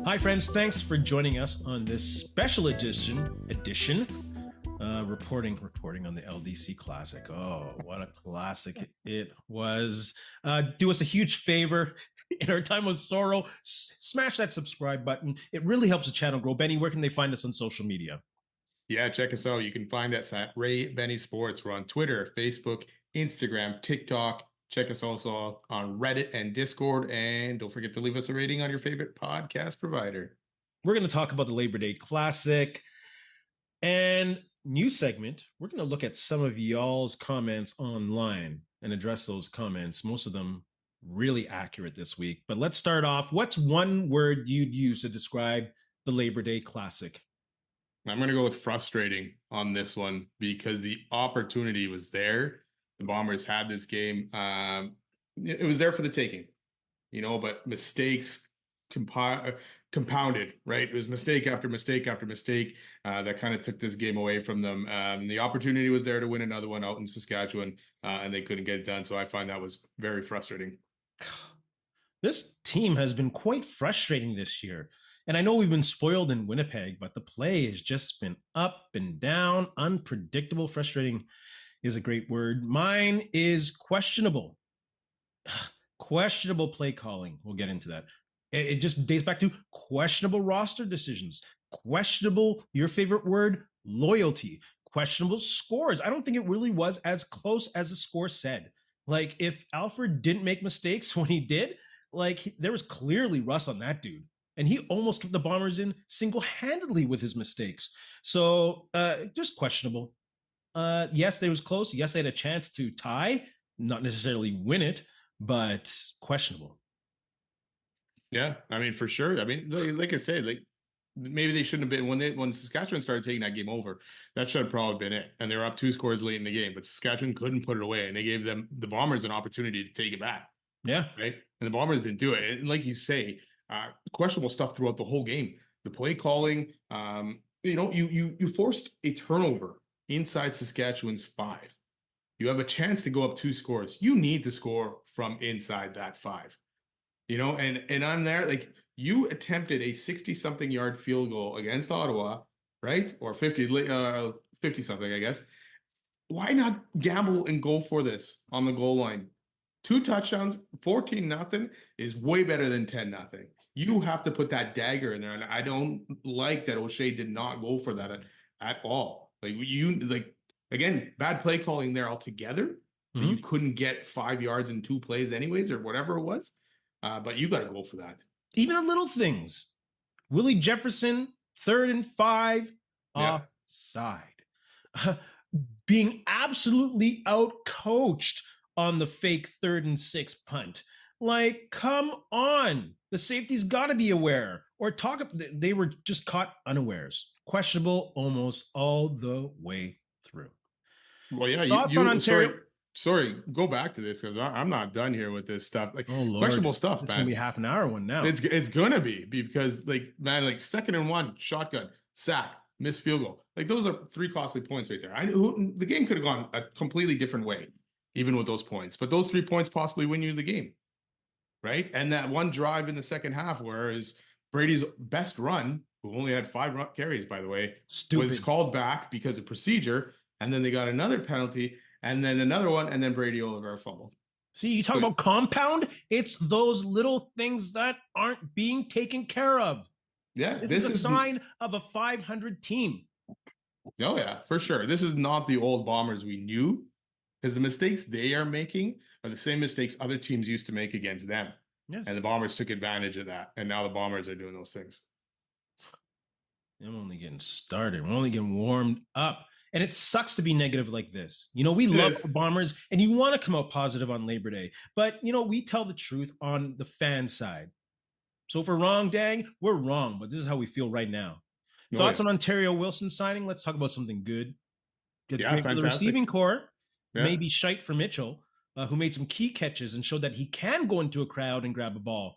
Hi, friends. Thanks for joining us on this special edition reporting on the LDC Classic. Oh, what a classic it was. Do us a huge favor in our time of sorrow. Smash that subscribe button. It really helps the channel grow. Benny, where can they find us on social media? Yeah, check us out. You can find us at Ray Benny Sports. We're on Twitter, Facebook, Instagram, TikTok. Check us also on Reddit and Discord. And don't forget to leave us a rating on your favorite podcast provider. We're going to talk about the Labor Day Classic. And new segment, we're going to look at some of y'all's comments online and address those comments. Most of them really accurate this week. But let's start off. What's one word you'd use to describe the Labor Day Classic? I'm going to go with frustrating on this one because the opportunity was there. The Bombers had this game. It was there for the taking, but mistakes compounded, right? It was mistake after mistake after mistake that kind of took this game away from them. The opportunity was there to win another one out in Saskatchewan, and they couldn't get it done. So I find that was very frustrating. This team has been quite frustrating this year. And I know we've been spoiled in Winnipeg, but the play has just been up and down, unpredictable. Frustrating is a great word. Mine is questionable. Questionable play calling. We'll get into that. It just dates back to questionable roster decisions. Questionable, your favorite word, loyalty. Questionable scores. I don't think it really was as close as the score said. Like, if Alfred didn't make mistakes when he did, there was clearly rust on that dude. And he almost kept the Bombers in single-handedly with his mistakes. So just questionable. Yes, they was close. Yes, they had a chance to tie, not necessarily win it, but questionable. Yeah, I mean, for sure. I mean, like I said, maybe they shouldn't have been when Saskatchewan started taking that game over. That should have probably been it. And they were up 2 scores late in the game, but Saskatchewan couldn't put it away, and they gave the Bombers an opportunity to take it back. Yeah, right. And the Bombers didn't do it. And like you say, questionable stuff throughout the whole game. The play calling, you forced a turnover inside Saskatchewan's 5. You have a chance to go up 2 scores. You need to score from inside that 5. And I'm there, you attempted a 60-something yard field goal against Ottawa, right? Or 50-something, I guess. Why not gamble and go for this on the goal line? 2 touchdowns, 14-0 is way better than 10-0. You have to put that dagger in there, and I don't like that O'Shea did not go for that at all. Again, bad play calling there altogether. Mm-hmm. You couldn't get 5 yards in 2 plays anyways, or whatever it was. But you got to go for that. Even the little things. Willie Jefferson, 3rd and 5, offside. Being absolutely out-coached on the fake 3rd and 6 punt. Come on. The safety's got to be aware. Or they were just caught unawares. Questionable almost all the way through. Well, yeah. Thoughts on Ontario? Sorry, go back to this because I'm not done here with this stuff. Questionable stuff. It's going to be half an hour one now. It's going to be because, 2nd and 1, shotgun, sack, missed field goal. Those are 3 costly points right there. The game could have gone a completely different way, even with those points. But those 3 points possibly win you the game, right? And that one drive in the second half, whereas Brady's best run, who only had 5 carries, by the way, was called back because of procedure. And then they got another penalty. And then another one, and then Brady Oliver fumbled. See, you talk about compound? It's those little things that aren't being taken care of. Yeah. This is a sign of a 500 team. Oh, yeah, for sure. This is not the old Bombers we knew, because the mistakes they are making are the same mistakes other teams used to make against them. Yes. And the Bombers took advantage of that. And now the Bombers are doing those things. I'm only getting started. We're only getting warmed up. And it sucks to be negative like this. We love the Bombers, and you want to come out positive on Labor Day. But, we tell the truth on the fan side. So if we're wrong, dang, we're wrong. But this is how we feel right now. Thoughts on Ontario Wilson signing? Let's talk about something good. It's great for the receiving core. Yeah. Maybe shite for Mitchell, who made some key catches and showed that he can go into a crowd and grab a ball.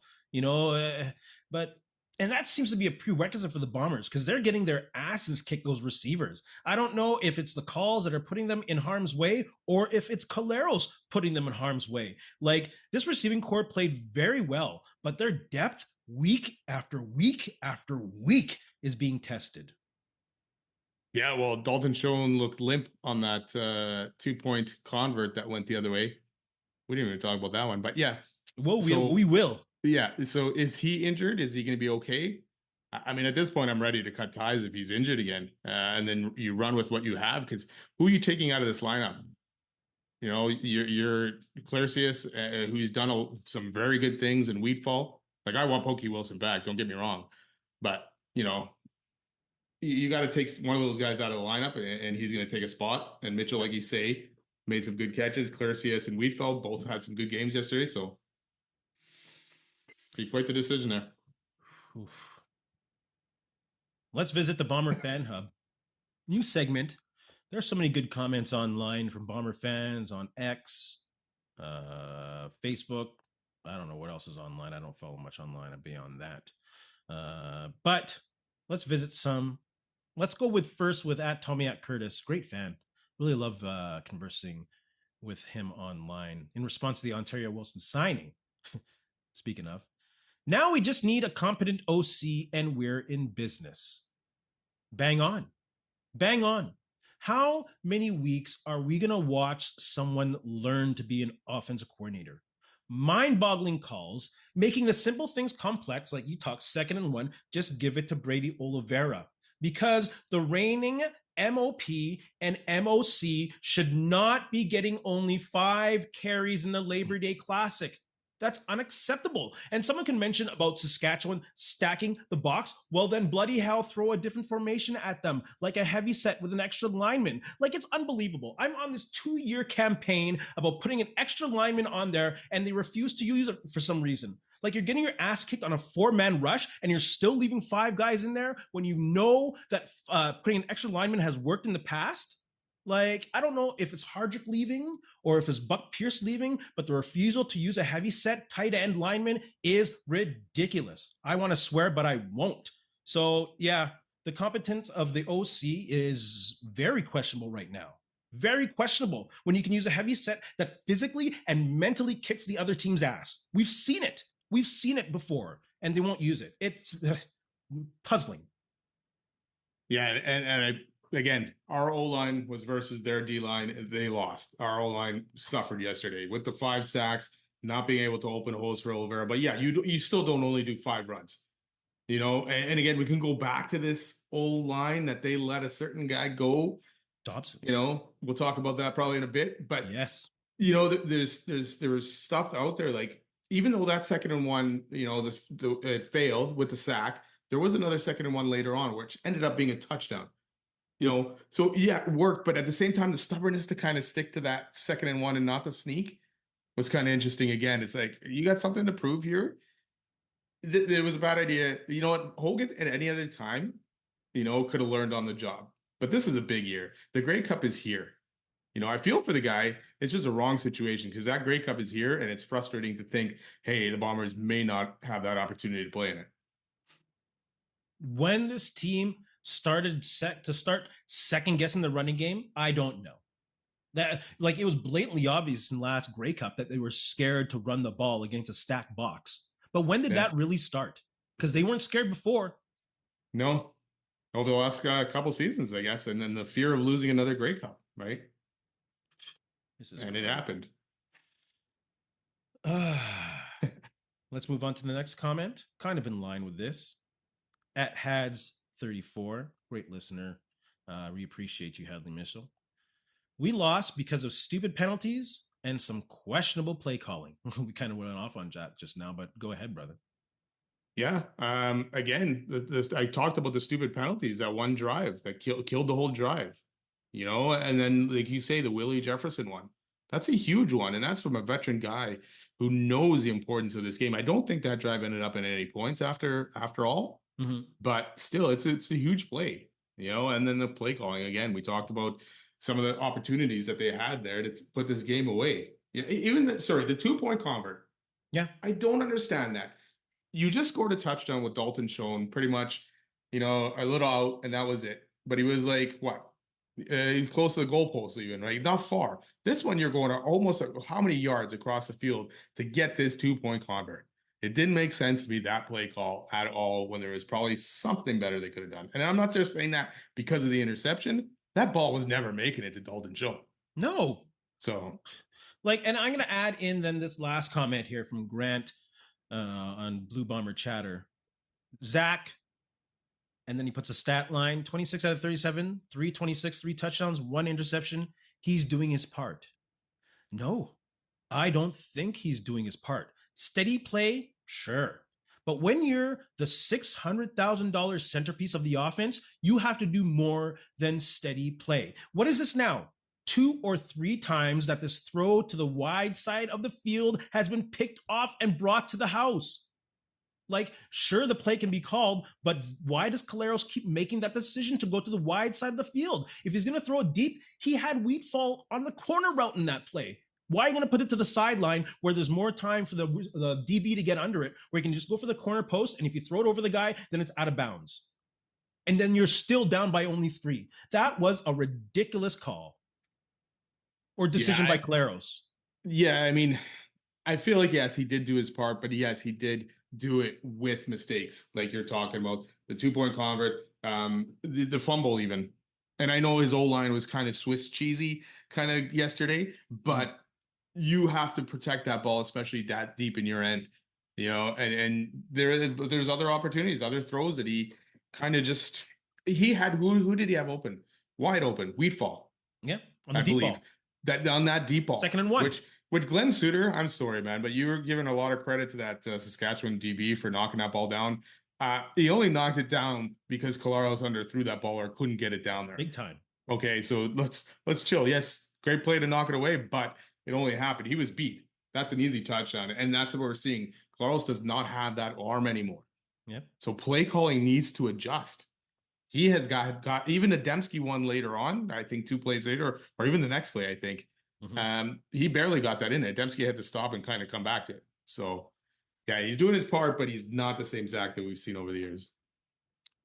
And that seems to be a prerequisite for the Bombers because they're getting their asses kicked, those receivers. I don't know if it's the calls that are putting them in harm's way or if it's Caleros putting them in harm's way. This receiving core played very well, but their depth week after week after week is being tested. Yeah, well, Dalton Schoen looked limp on that 2-point convert that went the other way. We didn't even talk about that one, but yeah. Well, So we will. yeah. So is he injured? Is he going to be okay? I mean, at this point, I'm ready to cut ties if he's injured again, and then you run with what you have. Because who are you taking out of this lineup? You know, you're Claricius, who's done some very good things in Wheatfall. Like I want Pokey Wilson back. Don't get me wrong, but you know, you got to take one of those guys out of the lineup, and he's going to take a spot. And Mitchell, like you say, made some good catches. Claricius and Wheatfall both had some good games yesterday, so be quite the decision there. Oof. Let's visit the Bomber Fan Hub. New segment. There's so many good comments online from Bomber fans on X, Facebook. I don't know what else is online. I don't follow much online beyond that. But let's visit some. Let's go first with Tommy Curtis. Great fan. Really love conversing with him online in response to the Ontario Wilson signing. Speaking of, now we just need a competent OC and we're in business. Bang on. Bang on. How many weeks are we going to watch someone learn to be an offensive coordinator? Mind-boggling calls, making the simple things complex, like you talk 2nd and 1, just give it to Brady Oliveira. Because the reigning MOP and MOC should not be getting only 5 carries in the Labor Day Classic. That's unacceptable. And someone can mention about Saskatchewan stacking the box. Well, then bloody hell, throw a different formation at them, like a heavy set with an extra lineman. Like, it's unbelievable. I'm on this 2-year campaign about putting an extra lineman on there, and they refuse to use it for some reason. Like, you're getting your ass kicked on a 4-man rush, and you're still leaving 5 guys in there when you know that putting an extra lineman has worked in the past. Like, I don't know if it's Hardrick leaving or if it's Buck Pierce leaving, but the refusal to use a heavy set tight end lineman is ridiculous. I want to swear, but I won't. So, yeah, the competence of the OC is very questionable right now. Very questionable when you can use a heavy set that physically and mentally kicks the other team's ass. We've seen it. We've seen it before, and they won't use it. It's puzzling. Yeah, and again, our O-line was versus their D-line. They lost. Our O-line suffered yesterday with the 5 sacks, not being able to open holes for Oliveira. But yeah, you still don't only do 5 runs. You know, and again, we can go back to this O-line that they let a certain guy go. Dobson. You know, we'll talk about that probably in a bit. But yes, you know, there was stuff out there, like even though that 2nd and 1, you know, it failed with the sack, there was another 2nd and 1 later on, which ended up being a touchdown. You know, so yeah, it worked, but at the same time, the stubbornness to kind of stick to that 2nd and 1 and not the sneak was kind of interesting. Again, it's like, you got something to prove here. It was a bad idea. You know what? Hogan at any other time, you know, could have learned on the job. But this is a big year. The Grey Cup is here. You know, I feel for the guy. It's just a wrong situation because that Grey Cup is here, and it's frustrating to think, hey, the Bombers may not have that opportunity to play in it. When this team start second guessing the running game, I don't know. That, like, it was blatantly obvious in last Grey Cup that they were scared to run the ball against a stacked box. But when did that really start? Because they weren't scared before. No. Over the last couple seasons, I guess, and then the fear of losing another Grey Cup, right? And crazy. It happened. Let's move on to the next comment. Kind of in line with this. At Hads34, great listener. We appreciate you, Hadley Mitchell. We lost because of stupid penalties and some questionable play calling. We kind of went off on that just now, but go ahead, brother. Yeah. Again, I talked about the stupid penalties, that one drive that killed the whole drive, you know, and then, like you say, the Willie Jefferson one. That's a huge one. And that's from a veteran guy who knows the importance of this game. I don't think that drive ended up in any points after all, but still, it's a huge play, you know, and then the play calling again, we talked about some of the opportunities that they had there to put this game away. Even the 2-point convert. Yeah. I don't understand that. You just scored a touchdown with Dalton Schoen, pretty much, you know, a little out, and that was it. But he was like, what? Close to the goalpost even, right? Not far. This one, you're going almost how many yards across the field to get this 2-point convert? It didn't make sense to me, that play call at all, when there was probably something better they could have done. And I'm not just saying that because of the interception. That ball was never making it to Dalton Schultz. No. So, Like, and I'm going to add in then this last comment here from Grant on Blue Bomber Chatter. Zach, and then he puts a stat line: 26 out of 37, 326, 3 touchdowns, 1 interception. He's doing his part. No, I don't think he's doing his part. Steady play, sure. But when you're the $600,000 centerpiece of the offense, you have to do more than steady play. What is this now? 2 or 3 times that this throw to the wide side of the field has been picked off and brought to the house. Like, sure, the play can be called, but why does Caleros keep making that decision to go to the wide side of the field? If he's going to throw it deep, he had Wheatfall on the corner route in that play. Why are you going to put it to the sideline where there's more time for the DB to get under it, where you can just go for the corner post, and if you throw it over the guy, then it's out of bounds. And then you're still down by only 3. That was a ridiculous call or decision by Caleros. Yeah, I mean, I feel like, yes, he did do his part, but yes, he did do it with mistakes, like you're talking about. The 2-point convert, the fumble even. And I know his O-line was kind of Swiss cheesy kind of yesterday, but you have to protect that ball, especially that deep in your end, you know, and there's other opportunities, other throws that he kind of just, he had, who did he have open? Wide open, Wheatfall. Yeah, on the I deep believe. ball. That on that deep ball. 2nd and 1. Which Glenn Suter, I'm sorry, man, but you were giving a lot of credit to that Saskatchewan DB for knocking that ball down. He only knocked it down because Caleros underthrew that ball or couldn't get it down there. Big time. Okay, so let's chill. Yes, great play to knock it away, but it only happened. He was beat. That's an easy touchdown, and that's what we're seeing. Caleros does not have that arm anymore. Yep. So play calling needs to adjust. He has got even the Dembski one later on, I think 2 plays later, or even the next play, I think. He barely got that in there. Dembski had to stop and kind of come back to it. So, yeah, he's doing his part, but he's not the same Zach that we've seen over the years.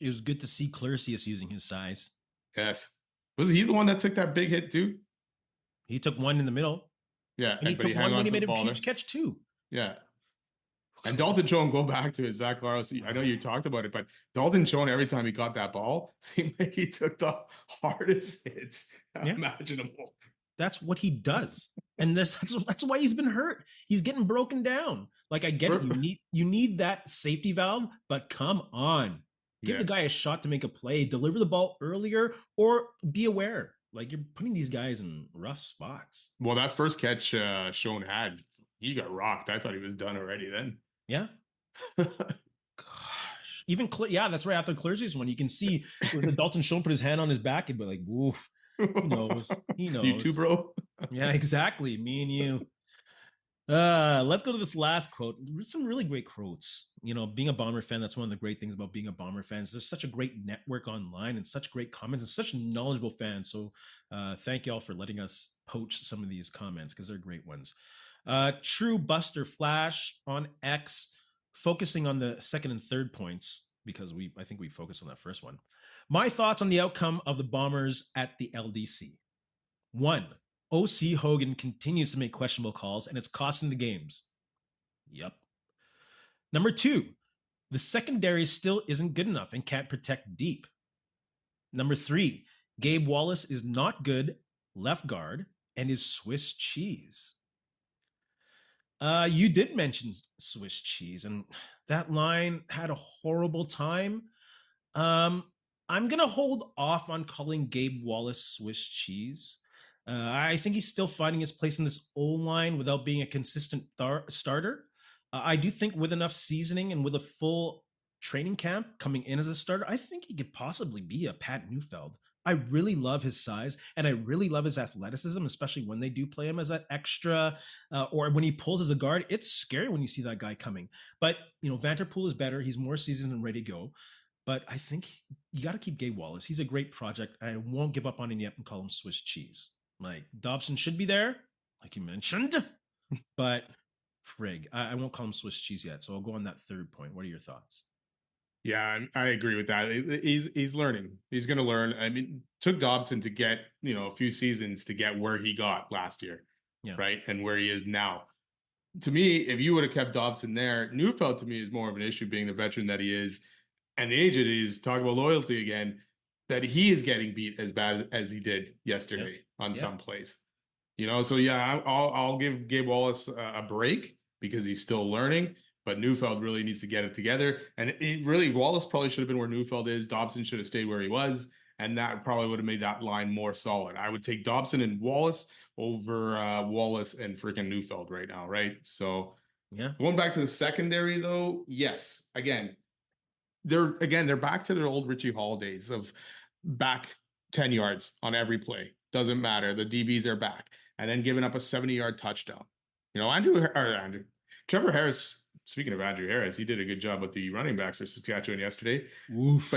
It was good to see Clercius using his size. Yes. Was he the one that took that big hit too? He took one in the middle. Yeah. And he took one when he made a huge catch too. Yeah. And Dalton Schoen, go back to it, Zach Caleros. I know you talked about it, but Dalton Schoen, every time he got that ball, seemed like he took the hardest hits imaginable. That's what he does. And that's why he's been hurt. He's getting broken down. Like, I get it. You need that safety valve, but come on. Give the guy a shot to make a play, deliver the ball earlier, or be aware. Like, you're putting these guys in rough spots. Well, that first catch Schoen had, he got rocked. I thought he was done already then. Yeah. Gosh. Even, that's right after Clercy's one. You can see when Dalton Schoen put his hand on his back and be like, woof. He knows. You too, bro. Yeah, exactly. Me and you. Let's go to this last quote. Some really great quotes. You know, being a Bomber fan, that's one of the great things about being a Bomber fan. There's such a great network online and such great comments and such knowledgeable fans. So thank you all for letting us poach some of these comments because they're great ones. Truebusterflash on X, focusing on the 2nd and 3rd points because I think we focused on that first one. My thoughts on the outcome of the Bombers at the LDC. 1, OC Hogan continues to make questionable calls, and it's costing the games. Yep. Number 2, the secondary still isn't good enough and can't protect deep. Number 3, Gabe Wallace is not good left guard and is Swiss cheese. You did mention Swiss cheese, and that line had a horrible time. I'm going to hold off on calling Gabe Wallace Swiss cheese. I think he's still finding his place in this O-line without being a consistent starter. I do think with enough seasoning and with a full training camp coming in as a starter, I think he could possibly be a Pat Neufeld. I really love his size and I really love his athleticism, especially when they do play him as an extra or when he pulls as a guard. It's scary when you see that guy coming. But, you know, Vanterpool is better. He's more seasoned and ready to go. But I think you got to keep Gabe Wallace. He's a great project. I won't give up on him yet and call him Swiss cheese. Like, Dobson should be there, like you mentioned. But frig, I won't call him Swiss cheese yet. So I'll go on that 3rd point. What are your thoughts? Yeah, I agree with that. He's learning. He's going to learn. I mean, took Dobson to get, you know, a few seasons to get where he got last year, right? And where he is now. to me, if you would have kept Dobson there, Neufeld to me is more of an issue being the veteran that he is and the age that he is. Talk about loyalty again, that he is getting beat as bad as he did yesterday on some plays. So yeah, I'll give Gabe Wallace a break because he's still learning, but Neufeld really needs to get it together. And Wallace probably should have been where Neufeld is. Dobson should have stayed where he was, and that probably would have made that line more solid. I would take Dobson and Wallace over Wallace and freaking Neufeld right now, right? So yeah, going back to the secondary though, yes, they're back to their old Richie Hall days of back 10 yards on every play. Doesn't matter. The DBs are back. And then giving up a 70-yard touchdown. Trevor Harris, speaking of Andrew Harris, he did a good job with the running backs for Saskatchewan yesterday. Oof.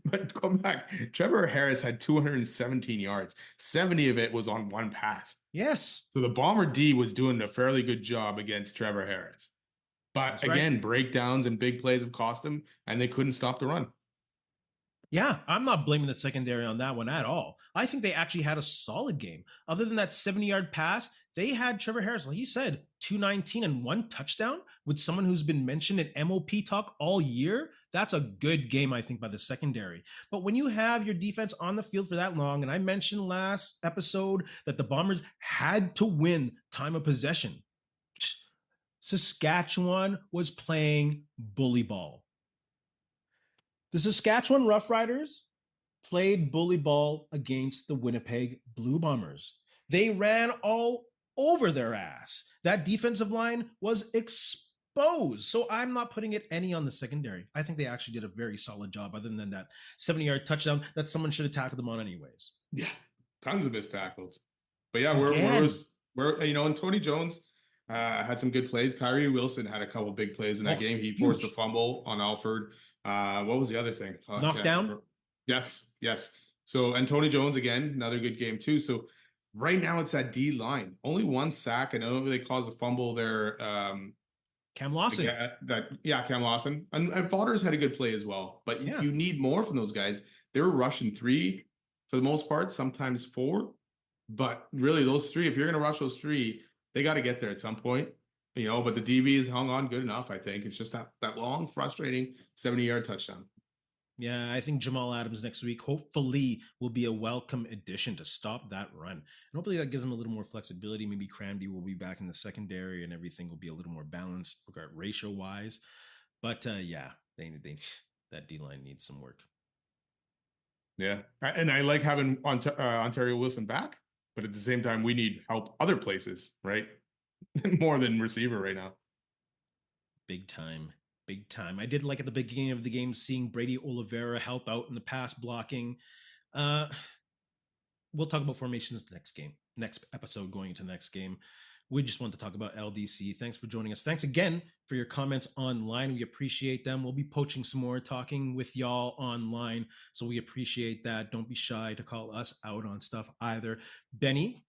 But go back. Trevor Harris had 217 yards. 70 of it was on one pass. Yes. So the Bomber D was doing a fairly good job against Trevor Harris. But That's again, right. breakdowns and big plays have cost him, and they couldn't stop the run. Yeah, I'm not blaming the secondary on that one at all. I think they actually had a solid game. Other than that 70-yard pass, they had Trevor Harris, like you said, 219 and 1 touchdown with someone who's been mentioned in MOP talk all year. That's a good game, I think, by the secondary. But when you have your defense on the field for that long, and I mentioned last episode that the Bombers had to win time of possession, Saskatchewan was playing bully ball. The Saskatchewan Roughriders played bully ball against the Winnipeg Blue Bombers. They ran all over their ass. That defensive line was exposed. So I'm not putting it any on the secondary. I think they actually did a very solid job, other than that 70-yard touchdown that someone should have tackled them on anyways. Yeah, tons of missed tackles. But yeah, and Tony Jones had some good plays. Kyrie Wilson had a couple big plays in that game. He forced a fumble on Alford. What was the other thing? Knockdown? Yes. So, and Tony Jones, again, another good game too. So right now it's that D line. Only one sack. I know they caused a fumble there. Cam Lawson. Cam Lawson. And Vaughters had a good play as well. But you need more from those guys. They were rushing 3 for the most part, sometimes 4. But really, those 3, if you're going to rush those 3, they got to get there at some point. But the DBs hung on good enough, I think. It's just that long, frustrating 70-yard touchdown. Yeah, I think Jamal Adams next week hopefully will be a welcome addition to stop that run. And hopefully that gives him a little more flexibility. Maybe Cramdy will be back in the secondary and everything will be a little more balanced ratio-wise. But that D-line needs some work. Yeah, and I like having Ontario Wilson back, but at the same time, we need help other places, right? More than receiver right now. Big time. I did like at the beginning of the game seeing Brady Oliveira help out in the pass blocking. We'll talk about formations next episode going into the next game. We just want to talk about LDC. Thanks for joining us. Thanks again for your comments online. We appreciate them. We'll be poaching some more, talking with y'all online. So we appreciate that. Don't be shy to call us out on stuff either. Benny,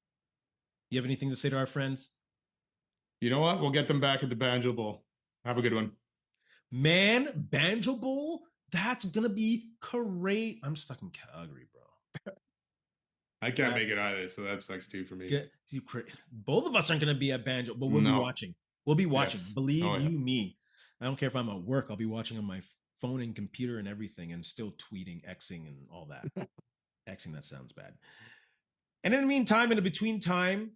you have anything to say to our friends? You know what? We'll get them back at the Banjo Bowl. Have a good one. Man, Banjo Bowl? That's going to be great. I'm stuck in Calgary, bro. I can't make it either, so that sucks too for me. Both of us aren't going to be at Banjo, but we'll be watching. We'll be watching. Yes. Believe you me. I don't care if I'm at work. I'll be watching on my phone and computer and everything and still tweeting, Xing, and all that. Xing, that sounds bad. And in the meantime, in the between time,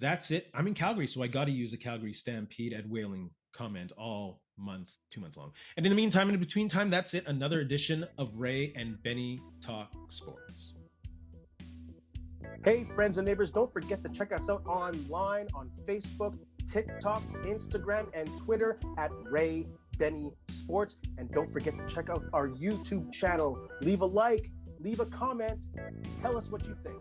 that's it. I'm in Calgary, so I got to use a Calgary Stampede at Whaling comment all month, 2 months long. And in the meantime, in the between time, that's it. Another edition of Ray and Benny Talk Sports. Hey, friends and neighbors, don't forget to check us out online on Facebook, TikTok, Instagram, and Twitter at Ray Benny Sports. And don't forget to check out our YouTube channel. Leave a like, leave a comment, tell us what you think.